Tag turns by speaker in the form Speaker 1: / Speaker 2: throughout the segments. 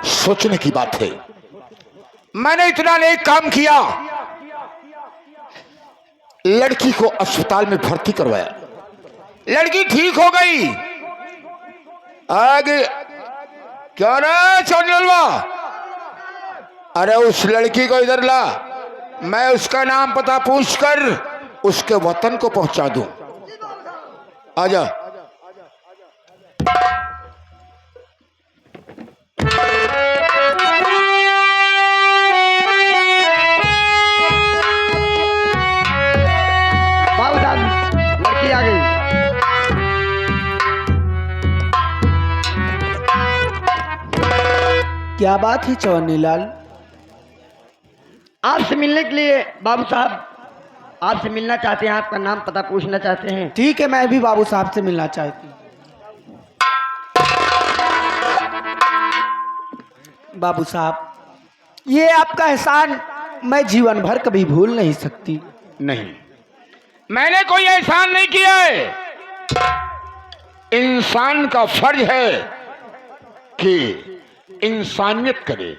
Speaker 1: सोचने की बात है। मैंने इतना नेक काम किया, लड़की को अस्पताल में भर्ती करवाया, लड़की ठीक हो गई। आगे क्या ना चौनलवा, अरे उस लड़की को इधर ला, मैं उसका नाम पता पूछकर उसके वतन को पहुंचा दूं। आजा।
Speaker 2: बाबू साहब लड़की आ गई।
Speaker 3: क्या बात है चौनीलाल?
Speaker 2: आपसे मिलने के लिए बाबू साहब आपसे मिलना चाहते हैं, आपका नाम पता पूछना चाहते हैं।
Speaker 3: ठीक है, मैं भी बाबू साहब से मिलना चाहती हूँ। बाबू साहब, ये आपका एहसान मैं जीवन भर कभी भूल नहीं सकती।
Speaker 1: नहीं, मैंने कोई एहसान नहीं किया है। इंसान का फर्ज है कि इंसानियत करे।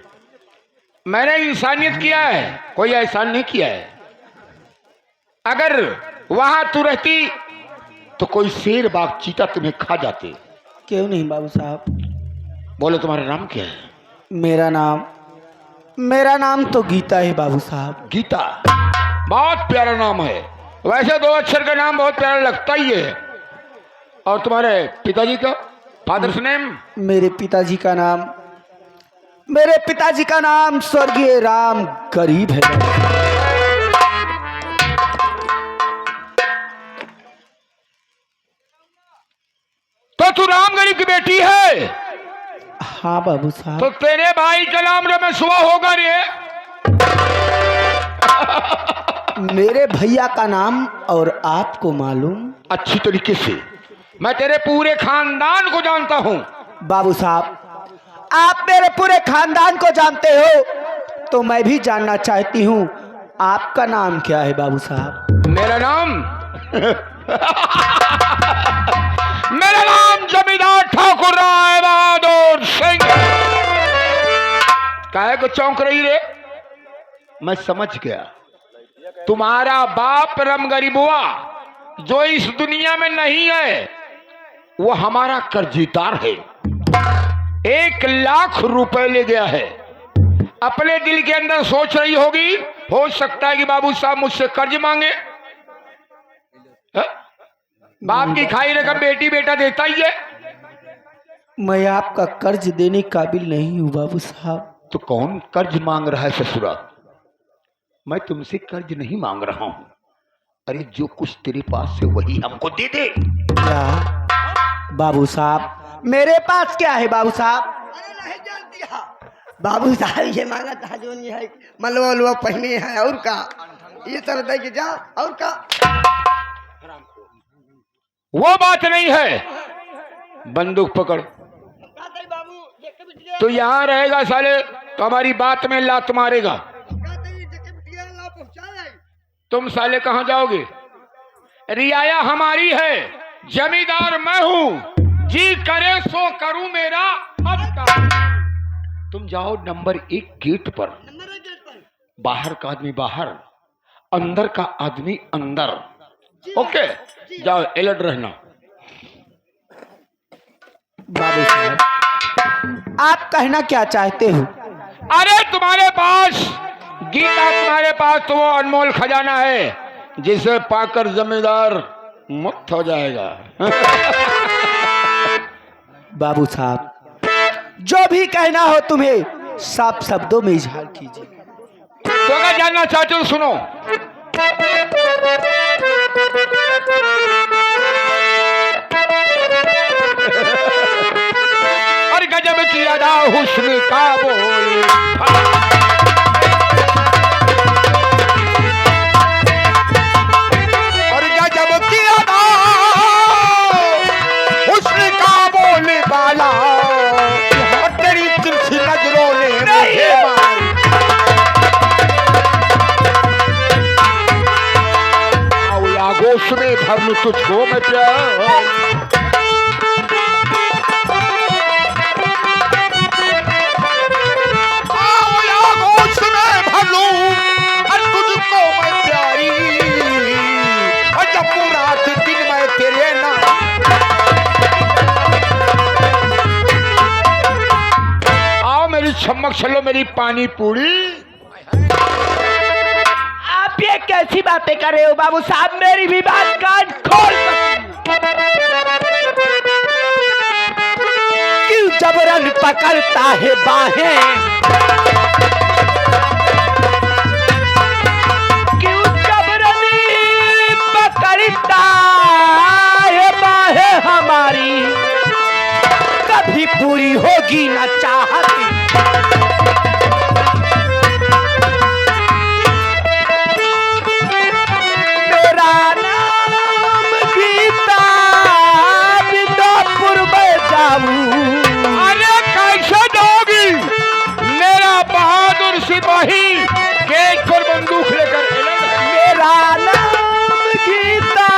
Speaker 1: मैंने इंसानियत किया है, कोई एहसान नहीं किया है। अगर वहां तू रहती तो कोई शेर बाघ चीता तुम्हें खा जाते।
Speaker 3: क्यों नहीं बाबू साहब?
Speaker 1: बोलो तुम्हारा नाम क्या है?
Speaker 3: मेरा नाम तो गीता है बाबू साहब।
Speaker 1: गीता, बहुत प्यारा नाम है। वैसे 2 अक्षर का नाम बहुत प्यारा लगता ही है। और तुम्हारे पिताजी का, फादर्स नेम?
Speaker 3: मेरे पिताजी का नाम स्वर्गीय राम गरीब है।
Speaker 1: तो तू राम गरीब की बेटी है?
Speaker 3: हाँ बाबू साहब।
Speaker 1: तो तेरे भाई का नाम रमेशवा होगा रे।
Speaker 3: मेरे भैया का नाम और आपको मालूम?
Speaker 1: अच्छी तरीके से मैं तेरे पूरे खानदान को जानता हूँ।
Speaker 3: बाबू साहब, आप मेरे पूरे खानदान को जानते हो तो मैं भी जानना चाहती हूँ, आपका नाम क्या है बाबू साहब?
Speaker 1: मेरा नाम मेरा नाम जमींदार ठाकुर राय बहादुर सिंह। काहे को चौंक रही रे? मैं समझ गया, तुम्हारा बाप राम गरीबुआ जो इस दुनिया में नहीं है, वो हमारा कर्जदार है। 1 लाख रुपए ले गया है। अपने दिल के अंदर सोच रही होगी, हो सकता है कि बाबू साहब मुझसे कर्ज मांगे। बाप की खाई रकम बेटी बेटा देता ही है।
Speaker 3: मैं आपका कर्ज देने काबिल नहीं हूँ बाबू साहब।
Speaker 1: तो कौन कर्ज मांग रहा है ससुरा? मैं तुमसे कर्ज नहीं मांग रहा हूं। अरे जो कुछ तेरे पास है वही हमको दे दे।
Speaker 3: क्या बाबू साहब? मेरे पास क्या है बाबू साहब?
Speaker 2: नहीं जानती है बाबू साहब, ये मांगा था जो नहीं है, मलवा उलवा पहने है और का ये तरह दे के जा और का।
Speaker 1: वो बात नहीं है। बंदूक पकड़। तो यहां रहेगा साले तो हमारी बात में लात मारेगा। तुम साले कहां जाओगे? रियाया हमारी है, जमींदार मैं हूं, जी करे सो करूं मेरा अब का। तुम जाओ नंबर 1 गेट पर। बाहर का आदमी बाहर, अंदर का आदमी अंदर। ओके, जाओ, अलर्ट रहना।
Speaker 3: बाबू साहब, आप कहना क्या चाहते हो?
Speaker 1: अरे तुम्हारे पास गीता, तुम्हारे पास तो वो अनमोल खजाना है जिसे पाकर जमींदार मुक्त हो जाएगा।
Speaker 3: बाबू साहब, जो भी कहना हो तुम्हें साफ शब्दों में इजहार कीजिए।
Speaker 1: तो अगर जानना चाहते हो सुनो। और गजब की अदा हुस्न का बोल, और गजब की अदा हुस्न का बोल वाला, और तेरी तिरछी नजरों ने मुझे मारी। आगोश में भर लूं तुझको मैं प्यार। समक्ष लो मेरी पानी पूरी।
Speaker 3: आप ये कैसी बातें कर रहे हो बाबू साहब? मेरी भी बात कान खोल क्यों जबरन पकड़ता है बाहें? क्यों जबरन पकड़ता है बाहें हमारी? कभी पूरी होगी ना चाहती। मेरा नाम गीता बिंदापुर में जाऊं।
Speaker 1: अरे कैसे दोगी? मेरा बहादुर सिपाही गेट पर बंदूक लेकर
Speaker 3: मेरा नाम गीता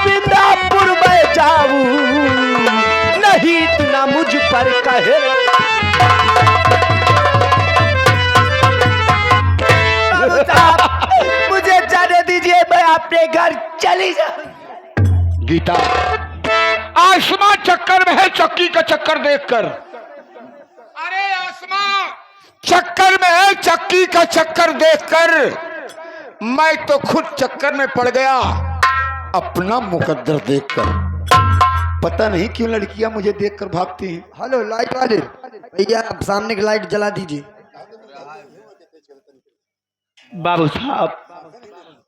Speaker 3: बिंदापुर में जाऊं। नहीं तू ना मुझ पर कहे। बाबू साहब, मुझे जाने दीजिए, मैं अपने घर चली जाऊं।
Speaker 1: गीता, आसमां चक्कर में है चक्की का चक्कर देखकर। अरे आसमां चक्कर में है चक्की का चक्कर देखकर। मैं तो खुद चक्कर में पड़ गया अपना मुकद्दर देखकर। पता नहीं क्यों लड़कियां मुझे देखकर भागती हैं।
Speaker 2: हेलो लाइट वाले भैया, आप सामने की लाइट जला दीजिए।
Speaker 3: बाबू साहब,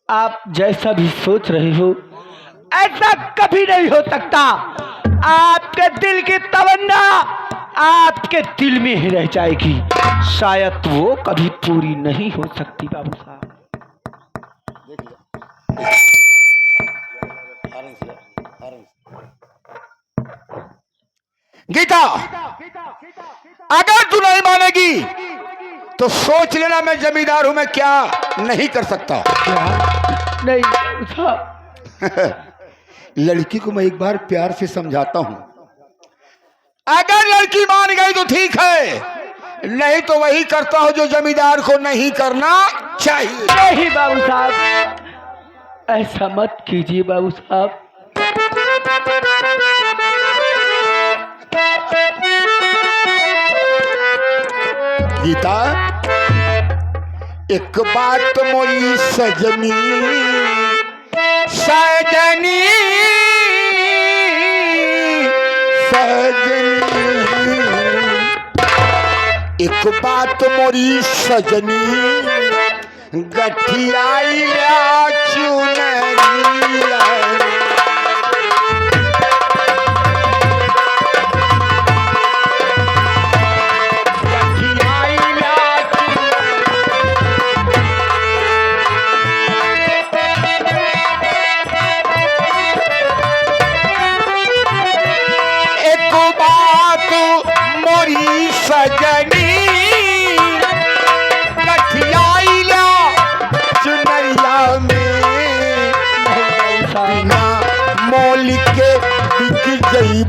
Speaker 3: आप जैसा भी सोच रहे हो ऐसा कभी नहीं हो सकता। आपके दिल की तमन्ना आपके दिल में ही रह जाएगी, शायद वो कभी पूरी नहीं हो सकती। बाबू साहब,
Speaker 1: गीता, अगर तू नहीं मानेगी तो सोच लेना मैं जमींदार हूं, मैं क्या नहीं कर सकता।
Speaker 3: नहीं बाबू साहब।
Speaker 1: लड़की को मैं एक बार प्यार से समझाता हूं, अगर लड़की मान गई तो ठीक है, नहीं तो वही करता हूं जो जमींदार को नहीं करना चाहिए।
Speaker 3: नहीं बाबू साहब, ऐसा मत कीजिए बाबू साहब।
Speaker 1: गीता, एक बात मोरी सजनी सजनी सजनी, एक बात मोरी सजनी, गठियाई चुनरिया। सजनी कठियाइला चुनरिया में, बिना मोल के बिक गई।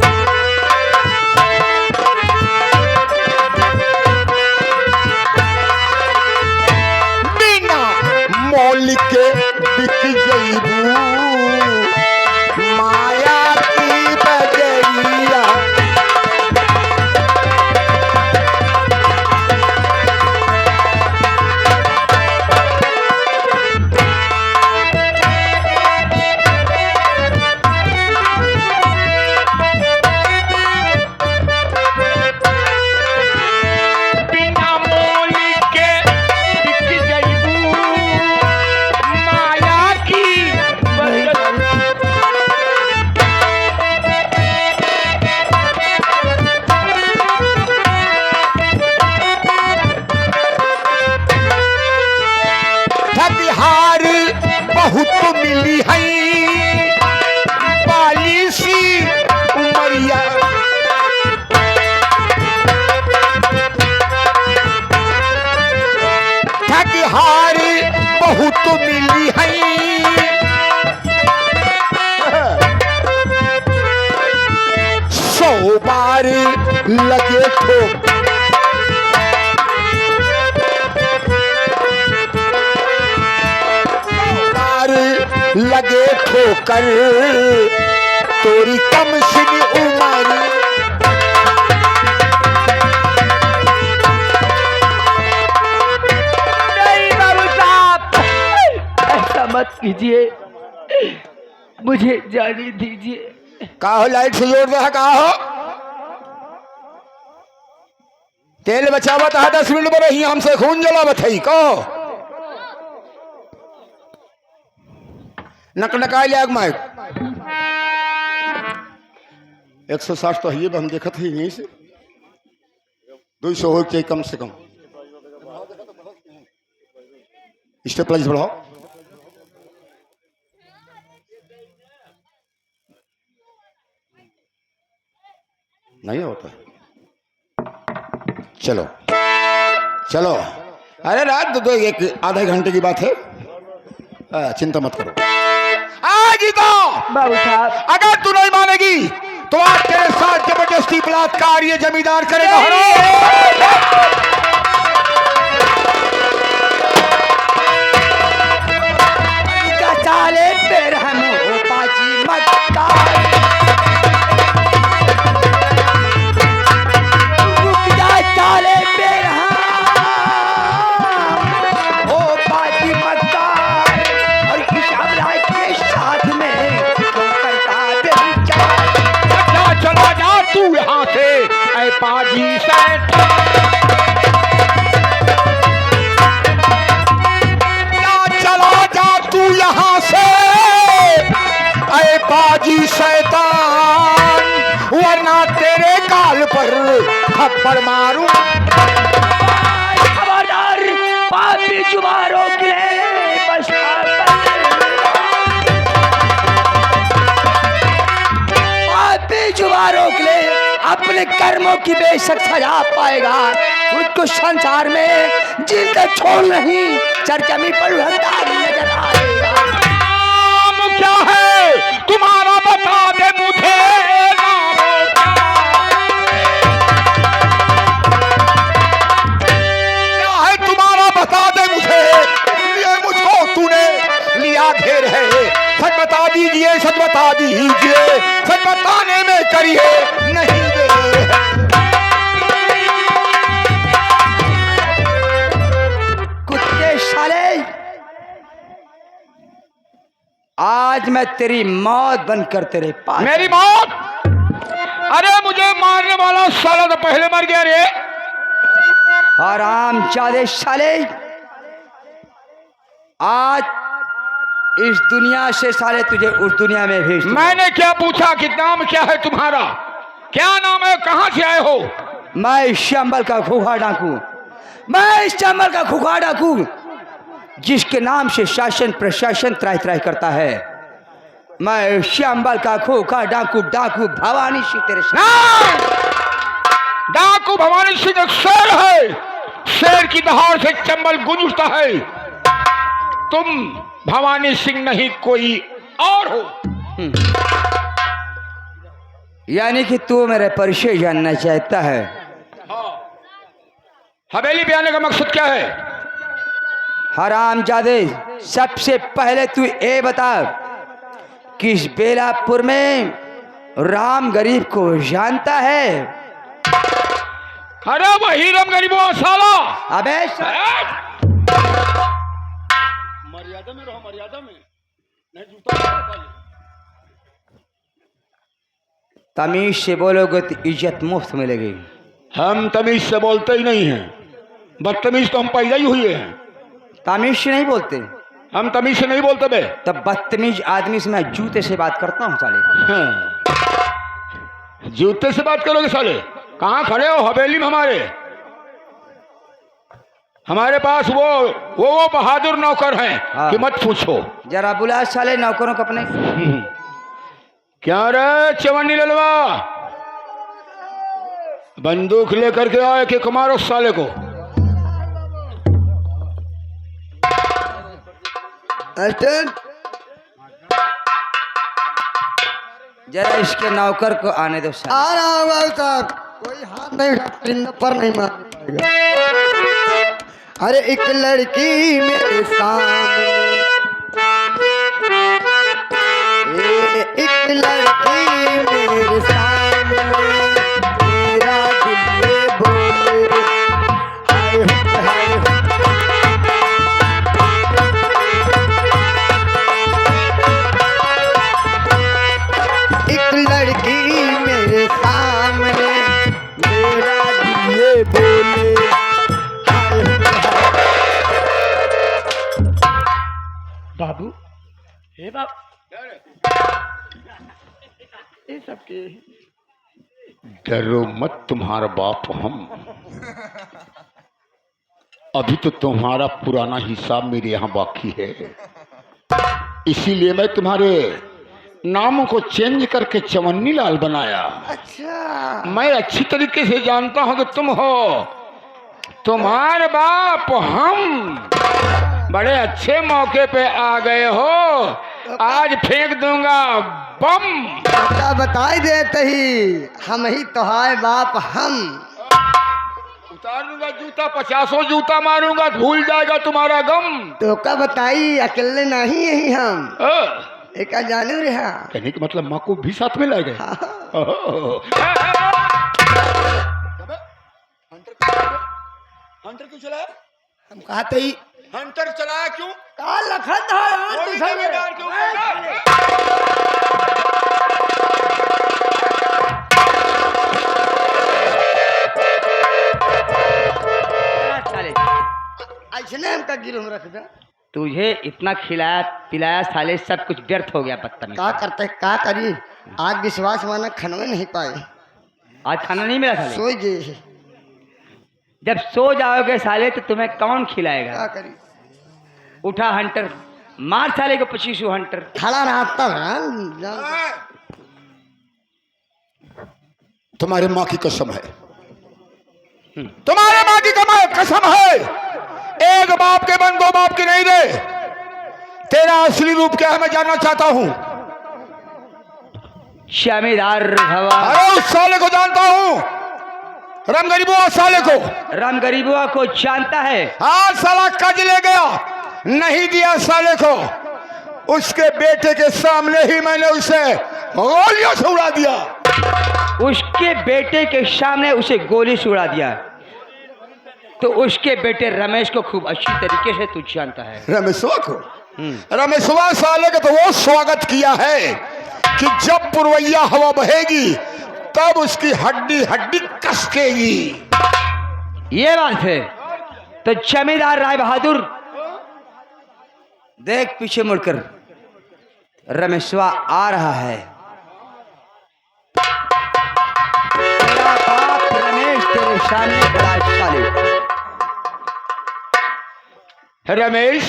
Speaker 1: बिना मोल के बिक गई माया की बजरिया। बहुत मिली है बाली सी उमरिया, ठगहार बहुत मिली है। सौ बार लगे ठोक, लगे ठोकर तोरी कम सिन उमर।
Speaker 3: दीजिए, मुझे जाने दीजिए।
Speaker 1: का हो लाइट से जोड़ रहा, का हो तेल बचावत है 10 मिनट में रही हमसे खून जलावत है कहो नकनकाय ले माइक 160 तो है हम देखत है यहीं से 200 हो चाहिए कम से कम स्टेपलाइज बढ़ाओ नहीं होता चलो चलो अरे रात दो एक आधे घंटे की बात है चिंता मत करो आज तो
Speaker 3: बाबू साहब
Speaker 1: अगर तू नहीं मानेगी तो आज तेरे साथ जबरदस्ती बलात्कार ये जमींदार करेगा
Speaker 3: चाले पेड़ हम हो पाची मक्कार चाले पेड़ हो पाची मक्कार और हिसाब राय के साथ में करता बेचार
Speaker 1: चला जा तू यहाँ से ऐ पाजी शैतान चला जा तू यहाँ से ऐ पाजी शैतान वरना तेरे गाल पर थप्पड़ मारूं
Speaker 3: खबरदार पापी जुबारों के बस पापी जुबारों के लिए अपने कर्मों की बेशक सजा पाएगा उसको संसार में जिंदा छोड़ नहीं चर्चा में परिवर्तन नजर आएगा
Speaker 1: नाम क्या है तुम्हारा बता दे मुझे नाम क्या है तुम्हारा बता दे मुझे ये मुझको तूने लिया घेर है सच बता दीजिए सच बता दीजिए सच बताने में करिए नहीं दे
Speaker 3: कुत्ते साले आज मैं तेरी मौत बनकर तेरे पास
Speaker 1: मेरी मौत अरे मुझे मारने वाला साला तो पहले मर गया रे
Speaker 3: आराम चाले साले आज इस दुनिया से साले तुझे उस दुनिया में भेज दूंगा।
Speaker 1: मैंने क्या पूछा कि नाम क्या है तुम्हारा क्या नाम है कहां से आए हो
Speaker 3: मैं इस चंबल का खूखा डाकू मैं इस चंबल का खूखा डाकू जिसके नाम से शासन प्रशासन त्राय त्राय करता है मैं चंबल का खूखा डाकू डाकू भवानी सिंह तेरे
Speaker 1: डाकू भवानी सिंह एक शेर है शेर की दहाड़ से चंबल गूंज उठता है तुम भवानी सिंह नहीं कोई और हो
Speaker 3: यानी कि तू मेरे परिचय जानना चाहता है
Speaker 1: हवेली पे आने का मकसद क्या है
Speaker 3: हरामजादे सबसे पहले तू ये बता कि इस बेलापुर में राम गरीब को जानता है
Speaker 1: अरे वही राम गरीब साला
Speaker 3: अबे
Speaker 1: मर्यादा में रहो मर्यादा में नहीं जूता
Speaker 3: तमीज से बोलोगे तो इज्जत मुफ्त मिलेगी
Speaker 1: हम तमीज से बोलते ही नहीं हैं बदतमीज तो हम पैदा ही हुए हैं
Speaker 3: तमीज से नहीं बोलते
Speaker 1: हम तमीज से नहीं बोलते बे
Speaker 3: तब बदतमीज आदमी से मैं जूते से बात करता हूँ साले
Speaker 1: हाँ। जूते से बात करोगे साले कहाँ खड़े हो हवेली में हमारे पास वो बहादुर नौकर हैं
Speaker 3: हाँ।
Speaker 1: कि मत पूछो
Speaker 3: जरा बुला साले नौकरों को अपने
Speaker 1: क्या रे चवन्नी ललवा बंदूक लेकर के आए कि कुमारो साले को
Speaker 3: जरा इसके नौकर को आने दो साले।
Speaker 2: आ रहा हूँ बाबू साहब कोई हाथ नहीं उठा परिंदा पर नहीं मार पाएगा अरे एक लड़की मेरे सामने एक लड़की मेरे सामने मेरा दिल ये बोले हाय हाय बोले हाय
Speaker 3: बाबू, हे बाबू, ये सब के
Speaker 1: डरो मत, तुम्हारा बाप हम। अभी तो तुम्हारा पुराना हिसाब मेरे यहाँ बाकी है, इसीलिए मैं तुम्हारे नामों को चेंज करके चवन्नी लाल बनाया।
Speaker 2: अच्छा,
Speaker 1: मैं अच्छी तरीके से जानता हूं कि तुम हो, तुम्हारे बाप हम। बड़े अच्छे मौके पे आ गए हो, आज फेंक दूंगा बम।
Speaker 2: पता बताई देते ही हम ही तो है बाप हम।
Speaker 1: उतारूंगा जूता, 50 जूता मारूंगा, भूल जाएगा तुम्हारा गम।
Speaker 2: तो का बताई अकेले नहीं यही हम एक जानू रहा।
Speaker 1: कहने का मतलब माँ को भी साथ में ला गए। हंटर क्यों चलाया?
Speaker 2: हम कहते ही
Speaker 1: हंटर चलाया क्यों?
Speaker 2: का लखत है यार तू सब
Speaker 1: क्यों? ऐसे हमका गिरोह रख दे।
Speaker 3: तुझे इतना खिलाया पिलाया साले, सब कुछ व्यर्थ हो गया बदतमीज।
Speaker 2: का करते का करी, आज विश्वास माना खनवे नहीं पाए।
Speaker 3: आज खाना नहीं मिला साले?
Speaker 2: सो जे
Speaker 3: जब सो जाओगे साले तो तुम्हें कौन खिलाएगा?
Speaker 2: का करी,
Speaker 3: उठा हंटर, मार साले को 25 हंटर।
Speaker 2: खड़ा रहता है।
Speaker 1: तुम्हारे माँ की कसम है, तुम्हारे माँ की कसम है, एक बाप के बन दो बाप के नहीं रहे। तेरा असली रूप क्या है मैं जानना चाहता हूँ।
Speaker 3: जमींदार हवा।
Speaker 1: अरे उस साले को जानता हूँ, राम गरीबुआ साले को।
Speaker 3: राम गरीबुआ को जानता है?
Speaker 1: आज साला कज ले गया, नहीं दिया साले को। उसके बेटे के सामने ही मैंने उसे गोलियों से उड़ा दिया।
Speaker 3: उसके बेटे के सामने उसे गोली से उड़ा दिया? तो उसके बेटे रमेश को खूब अच्छी तरीके से तू जानता है।
Speaker 1: रमेशवा को? रमेशवा साले का तो वो स्वागत किया है कि जब पुरवैया हवा बहेगी तब उसकी हड्डी हड्डी कसकेगी।
Speaker 3: ये बात है। तो जमींदार राय बहादुर देख पीछे मुड़कर, रमेशवा आ रहा है। तेरा बाप रमेश तेरे सामने बलात्कारी।
Speaker 1: रमेश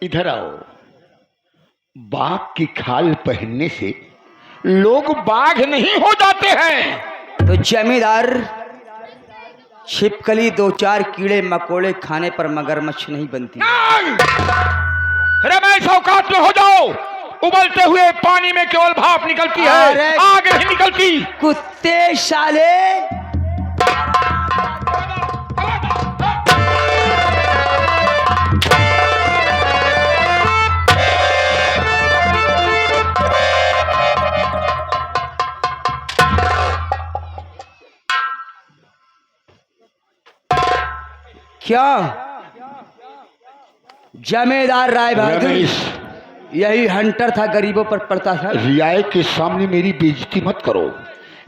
Speaker 1: इधर आओ। बाघ की खाल पहनने से लोग बाघ नहीं हो जाते हैं।
Speaker 3: तो जमींदार छिपकली 2-4 कीड़े मकोड़े खाने पर मगरमच्छ नहीं बनती।
Speaker 1: नहीं! रमेश औकात में हो जाओ। उबलते हुए पानी में केवल भाप निकलती है, आग नहीं निकलती।
Speaker 3: कुत्ते साले, क्या जमींदार राय बहादुर यही हंटर था, गरीबों पर पड़ता था?
Speaker 1: रियाए के सामने मेरी बेइज्जती मत करो।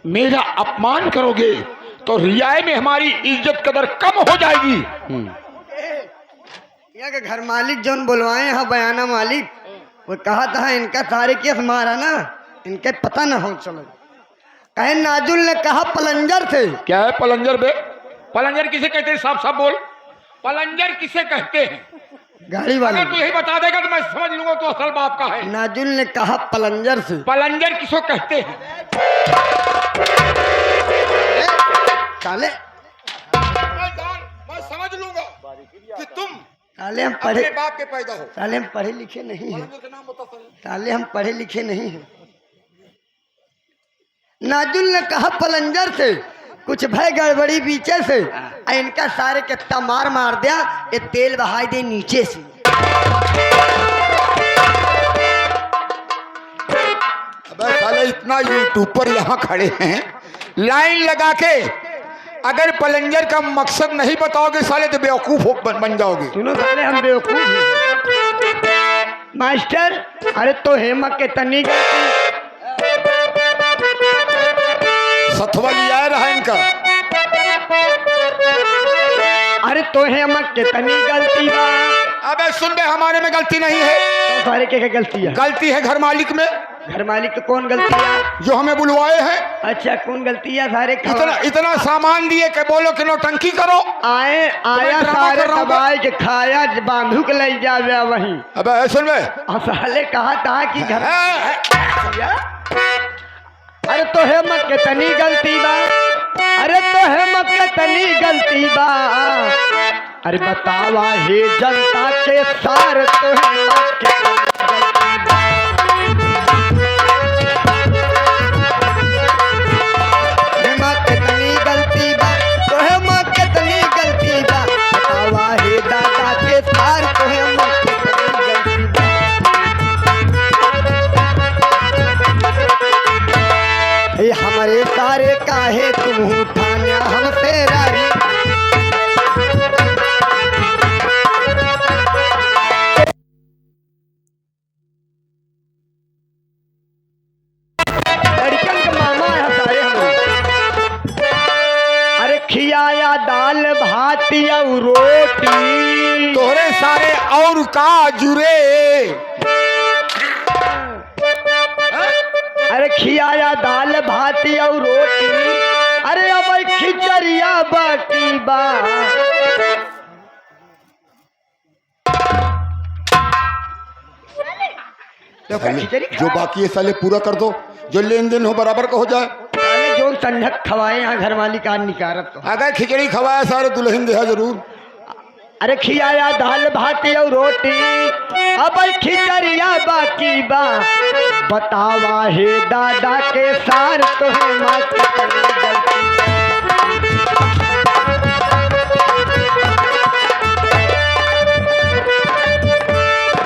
Speaker 1: मेरा अपमान करोगे तो रियाए में हमारी इज्जत कदर कम हो जाएगी।
Speaker 2: यहाँ के घर मालिक जोन बुलवाए हैं बयाना मालिक, वो कहा था इनका सारे केस मारा ना, इनके पता ना हो चलो। कहे नाजुल ने कहा पलंजर थे।
Speaker 1: क्या है पलंजर बे? पलंजर किसे कहते हैं? साफ साफ बोल, पलंजर किसे कहते हैं?
Speaker 2: गाड़ी वाले।
Speaker 1: अगर तू यही बता देगा तो मैं समझ लूंगा तो असल बाप का है।
Speaker 2: नाजुल ने कहा पलंजर से।
Speaker 1: पलंजर किसको कहते हैं?
Speaker 2: साले
Speaker 1: मैं समझ लूंगा कि तुम
Speaker 2: साले हम पढ़े
Speaker 1: बाप के पैदा हो।
Speaker 2: साले हम पढ़े लिखे नहीं हैं। साले हम पढ़े लिखे नहीं हैं। नाजुल ने कहा पलंजर से, कुछ भय गड़बड़ी पीछे से, इनका सारे के तमार मार दिया, ये तेल बहाई दे नीचे से।
Speaker 1: अबे साले इतना यूट्यूब पर यहाँ खड़े हैं लाइन लगा के, अगर पलंजर का मकसद नहीं बताओगे साले तो बेवकूफ बन जाओगे।
Speaker 2: सुनो साले हम बेवकूफ हैं। मास्टर अरे तो हेमक के तनी
Speaker 1: सथवा लिया रहा इनका।
Speaker 2: तो है हम कितनी गलती बा।
Speaker 1: अबे सुन बे, हमारे में गलती नहीं है।
Speaker 2: तो सारे के गलती है?
Speaker 1: गलती है घर मालिक में।
Speaker 2: घर मालिक तो कौन गलती है?
Speaker 1: जो हमें बुलवाए हैं।
Speaker 2: अच्छा, कौन गलती है? सारे
Speaker 1: इतना सामान दिए के बोलो कि नौटंकी करो।
Speaker 2: आया सारे दबाई के खाया, बांधू के ले जावे वहीं।
Speaker 1: अबे सुन बे,
Speaker 2: साले कहा था कि घर अरे तो है मत कितनी गलती बा, अरे तो है मत कितनी गलती बा। अरे बतावा हे जनता के सार, तो है मत कितनी गलती बा। है मत कितनी गलती बा, तो है मत कितनी गलती बा। बतावा हे दादा के सार, तो है मत कितनी गलती बा। हमारे सारे काहे तुम ठान्या हमसे रारी। लड़कन का मामा है सारे हमारे। अरे खियाया दाल भात और रोटी,
Speaker 1: तोरे सारे और का जुरे।
Speaker 2: अरे खियाया दाल भात और रोटी, अरे अब खिचड़िया बाकी बा।
Speaker 1: जो बाकी है साले पूरा कर दो, जो लेन देन हो बराबर का हो जाए।
Speaker 2: अरे जो ठंडक खवाए यहाँ घर मालिक आज निकारत तो।
Speaker 1: अगर खिचड़ी खवाया सारे दुल्हन देहा जरूर।
Speaker 2: अरे खियाया दाल भात और रोटी, अब खिचड़िया बाकी बा। बतावा हे दादा के सार, तो है मत कितनी गलती।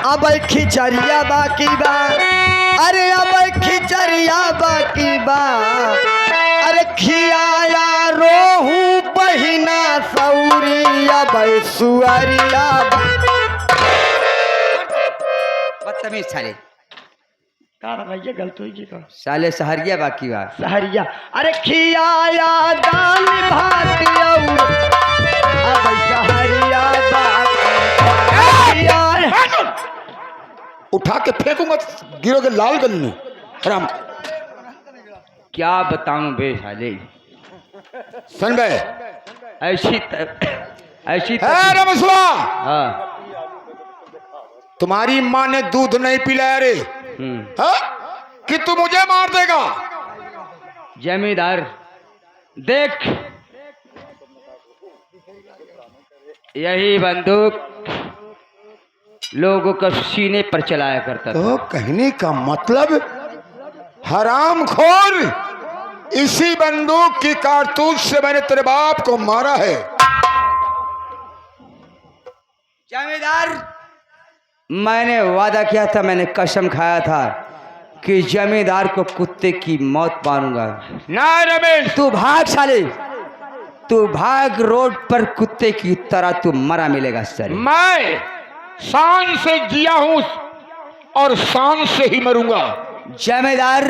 Speaker 2: अब खिचड़िया बाकी बा, अरे अब खिचड़िया बाकी बा। अरे खियाया रोहू बहिना सौरिया बैसुअरिया।
Speaker 4: बदतमीज साले,
Speaker 2: भैया गलत हुई का
Speaker 4: साले सहरिया बाकी बा।
Speaker 2: सहरिया। अरे खियाया दाल भात और अब सहरिया बाकी।
Speaker 1: उठा के फेंकूंगा, गिरोगे लाल गली में। राम
Speaker 4: क्या बताऊं बे साले,
Speaker 1: सुन बे,
Speaker 4: ऐसी
Speaker 1: रमसुआ,
Speaker 4: हाँ।
Speaker 1: तुम्हारी माँ ने दूध नहीं पिलाया रे, हाँ? कि तू मुझे मार देगा।
Speaker 4: जमींदार देख, यही बंदूक लोगों का सीने पर चलाया करता था।
Speaker 1: तो कहने का मतलब हरामखोर, इसी बंदूक की कारतूस से मैंने तेरे बाप को मारा है।
Speaker 4: जमींदार, मैंने वादा किया था, मैंने कसम खाया था कि जमींदार को कुत्ते की मौत मारूंगा।
Speaker 1: ना रमेश,
Speaker 4: तू भाग साले, तू भाग, रोड पर कुत्ते की तरह तू मरा मिलेगा सर।
Speaker 1: मैं शान से जिया हूं और शान से ही मरूंगा।
Speaker 4: जमींदार,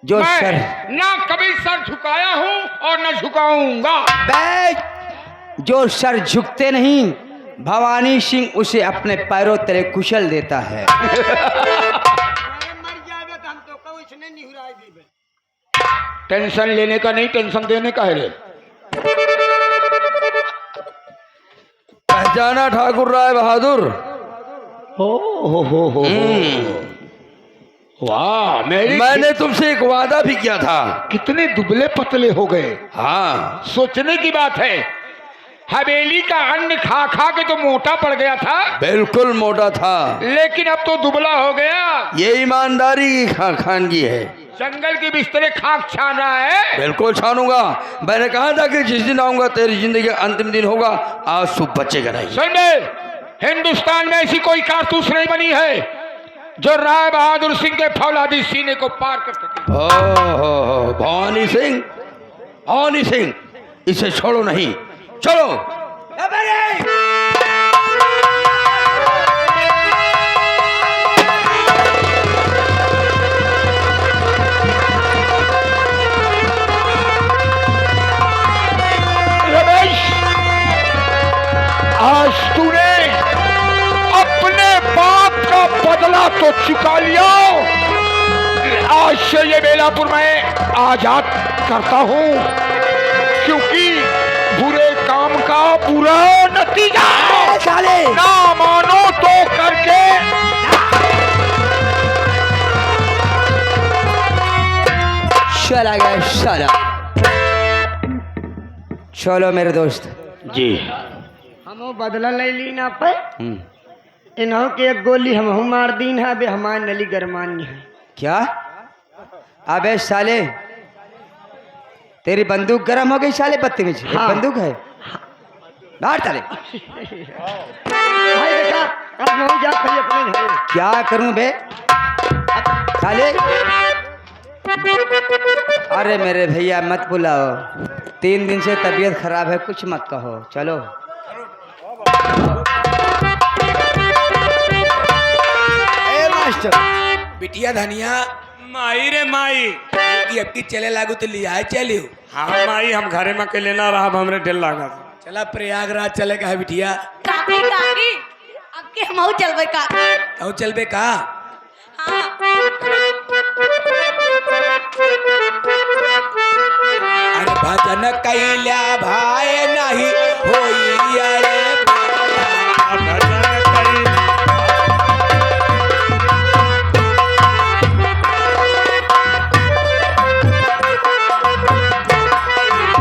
Speaker 4: जो
Speaker 1: मैं
Speaker 4: सर
Speaker 1: ना कभी सर झुकाया हूं और न झुकाऊंगा।
Speaker 4: जो सर झुकते नहीं, भवानी सिंह उसे अपने पैरों तले कुचल देता है।
Speaker 1: टेंशन लेने का नहीं, टेंशन देने का है रे।
Speaker 3: पहचाना ठाकुर राय बहादुर?
Speaker 1: हो वाह,
Speaker 3: मैंने तुमसे एक वादा भी किया था।
Speaker 1: कितने दुबले पतले हो गए।
Speaker 3: हाँ,
Speaker 1: सोचने की बात है, हवेली का अन्न खा खा के तो मोटा पड़ गया था।
Speaker 3: बिल्कुल मोटा था,
Speaker 1: लेकिन अब तो दुबला हो गया।
Speaker 3: ये ईमानदारी की खानगी है।
Speaker 1: जंगल के बिस्तरे खाक छान रहा है।
Speaker 3: बिल्कुल छानूंगा। मैंने कहा था कि जिस दिन आऊंगा तेरी जिंदगी का अंतिम दिन होगा, आज तू बचेगा नहीं।
Speaker 1: सुन बे, हिंदुस्तान में ऐसी कोई कारतूस नहीं बनी है जो राय बहादुर सिंह के फौलादी सीने को पार कर सके।
Speaker 3: हो भवानी सिंह, भवानी सिंह, इसे छोड़ो नहीं। चलो।
Speaker 1: रमेश, तो चुका लिया, आज से ये बेलापुर मैं आजाद करता हूँ, क्योंकि बुरे काम का बुरा नतीजा
Speaker 4: साले
Speaker 1: ना मानो तो करके
Speaker 4: चला गया साला। चलो मेरे दोस्त।
Speaker 1: जी
Speaker 2: हमो बदला ले ली ना पे इन्हों के एक गोली हम मार दीन है बे हमार नली गरमानी है।
Speaker 4: क्या? अबे साले तेरी बंदूक गर्म हो गई साले, बदतमीज। एक
Speaker 2: हाँ।
Speaker 4: बंदूक है, बाहर चले।
Speaker 2: भाई बेटा अब नहीं जा खड़ी अपने घर।
Speaker 4: क्या करूं बे साले? अरे मेरे भैया मत बुलाओ, 3 दिन से तबीयत खराब है, कुछ मत कहो। चलो
Speaker 2: ए मास्टर
Speaker 5: बिटिया धनिया
Speaker 6: माई रे माई,
Speaker 5: की अब की चले लागू तो लिया है चलियो।
Speaker 6: हाँ माई हम घरे में अकेले ना रहा, हमरे ढेर लागा।
Speaker 5: चला प्रयागराज चले का है बिटिया।
Speaker 7: काकी काकी अब के हमहू चलबे काकी।
Speaker 5: कहूँ चलबे का?
Speaker 7: हाँ
Speaker 5: अरे भजन कैल्या भाई नहीं होई अरे